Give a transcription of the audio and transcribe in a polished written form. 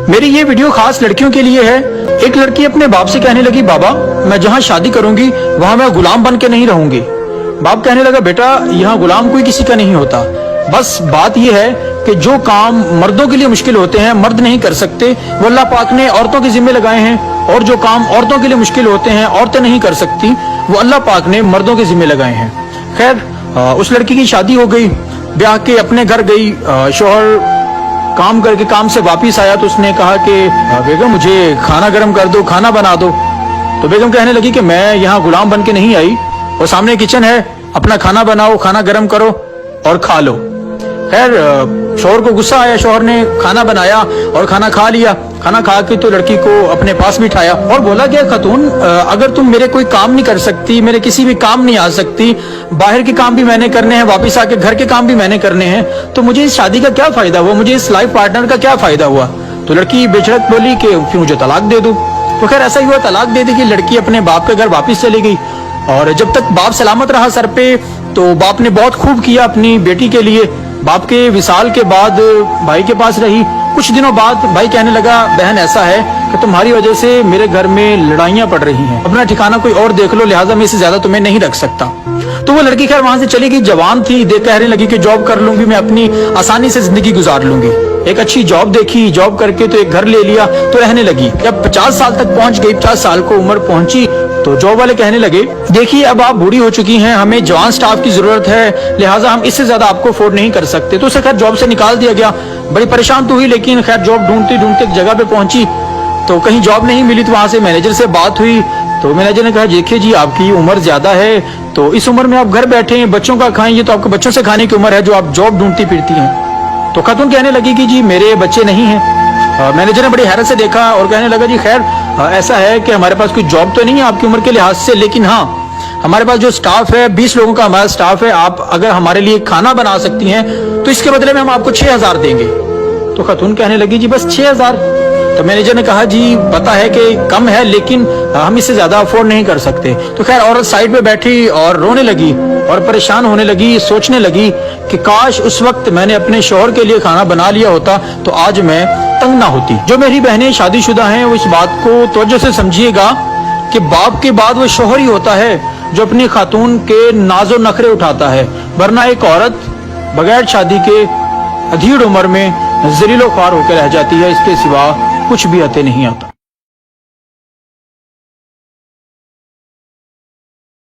मेरी ये वीडियो खास लड़कियों के लिए है। एक लड़की अपने बाप से कहने लगी, बाबा मैं जहाँ शादी करूंगी वहां मैं गुलाम बन के नहीं रहूंगी। बाप कहने लगा, बेटा यहाँ गुलाम कोई किसी का नहीं होता, बस बात यह है कि जो काम मर्दों के लिए मुश्किल होते हैं मर्द नहीं कर सकते, वो अल्लाह पाक ने औरतों के जिम्मे लगाए हैं, और जो काम औरतों के लिए मुश्किल होते हैं औरतें नहीं कर सकती, वो अल्लाह पाक ने मर्दों के जिम्मे लगाए हैं। खैर उस लड़की की शादी हो गई, ब्याह के अपने घर गई, शोहर काम करके काम से वापिस आया तो उसने कहा कि बेगम मुझे खाना गर्म कर दो, खाना बना दो। तो बेगम कहने लगी कि मैं यहाँ गुलाम बन के नहीं आई, और सामने किचन है, अपना खाना बनाओ, खाना गर्म करो और खा लो। खैर शोहर को गुस्सा आया, शोहर ने खाना बनाया और खाना खा लिया। खाना खा के तो लड़की को अपने पास बिठाया और बोला कि खातून अगर तुम मेरे कोई काम नहीं कर सकती, मेरे किसी भी काम नहीं आ सकती, बाहर के काम भी मैंने करने हैं, वापस आके घर के काम भी मैंने करने हैं, तो मुझे इस शादी का क्या फायदा हुआ, मुझे इस लाइफ पार्टनर का क्या फायदा हुआ। तो लड़की बेचड़क बोली कि फिर मुझे तलाक दे दो। तो खैर ऐसा ही हुआ, तलाक दे दी कि लड़की अपने बाप के घर वापिस चली गई। और जब तक बाप सलामत रहा सर पे, तो बाप ने बहुत खूब किया अपनी बेटी के लिए। बाप के विसाल के बाद भाई के पास रही। कुछ दिनों बाद भाई कहने लगा, बहन ऐसा है कि तुम्हारी वजह से मेरे घर में लड़ाइयां पड़ रही हैं, अपना ठिकाना कोई और देख लो, लिहाजा मैं इससे ज्यादा तुम्हें नहीं रख सकता। तो वो लड़की खैर वहां से चली गई, जवान थी, कहने लगी कि जॉब कर लूंगी मैं, अपनी आसानी से जिंदगी गुजार लूंगी। एक अच्छी जॉब देखी, जॉब करके तो एक घर ले लिया, तो रहने लगी। जब 50 साल तक पहुंच गई, 50 साल को उम्र पहुंची, तो जॉब वाले कहने लगे, देखिए अब आप बूढ़ी हो चुकी हैं, हमें जवान स्टाफ की जरूरत है, लिहाजा हम इससे ज्यादा आपको अफोर्ड नहीं कर सकते। तो उसे खैर जॉब से निकाल दिया गया। बड़ी परेशान तो हुई, लेकिन खैर जॉब ढूंढते ढूंढते एक जगह पे पहुंची, तो कहीं जॉब नहीं मिली। तो वहां से मैनेजर से बात हुई, तो मैनेजर ने कहा, देखिए जी आपकी उम्र ज्यादा है, तो इस उम्र में आप घर बैठे हैं, बच्चों का खाएं, ये तो आपके बच्चों से खाने की उम्र है जो आप जॉब ढूंढती फिरती हैं। तो खातून कहने लगी कि जी मेरे बच्चे नहीं हैं। मैनेजर ने बड़ी हैरत से देखा और कहने लगा, जी खैर ऐसा है कि हमारे पास कोई जॉब तो नहीं है आपकी उम्र के लिहाज से, लेकिन हाँ हमारे पास जो स्टाफ है 20 लोगों का हमारा स्टाफ है, आप अगर हमारे लिए खाना बना सकती हैं तो इसके बदले में हम आपको 6000 देंगे। तो खातून कहने लगी, जी बस 6000। तो मैनेजर ने कहा, जी पता है कि कम है, लेकिन हम इससे ज्यादा अफोर्ड नहीं कर सकते। तो खैर औरत साइड पे बैठी और रोने लगी और परेशान होने लगी, सोचने लगी कि काश उस वक्त मैंने अपने शौहर के लिए खाना बना लिया होता तो आज मैं तंग ना होती। जो मेरी बहनें शादीशुदा हैं वो इस बात को तवज्जो से समझिएगा कि बाप के बाद वो शौहर ही होता है जो अपनी खातून के नाजो नखरे उठाता है, वरना एक औरत बगैर शादी के अधीर उम्र में जलीलो ख्वार होकर रह जाती है, इसके सिवा कुछ भी अते नहीं आता।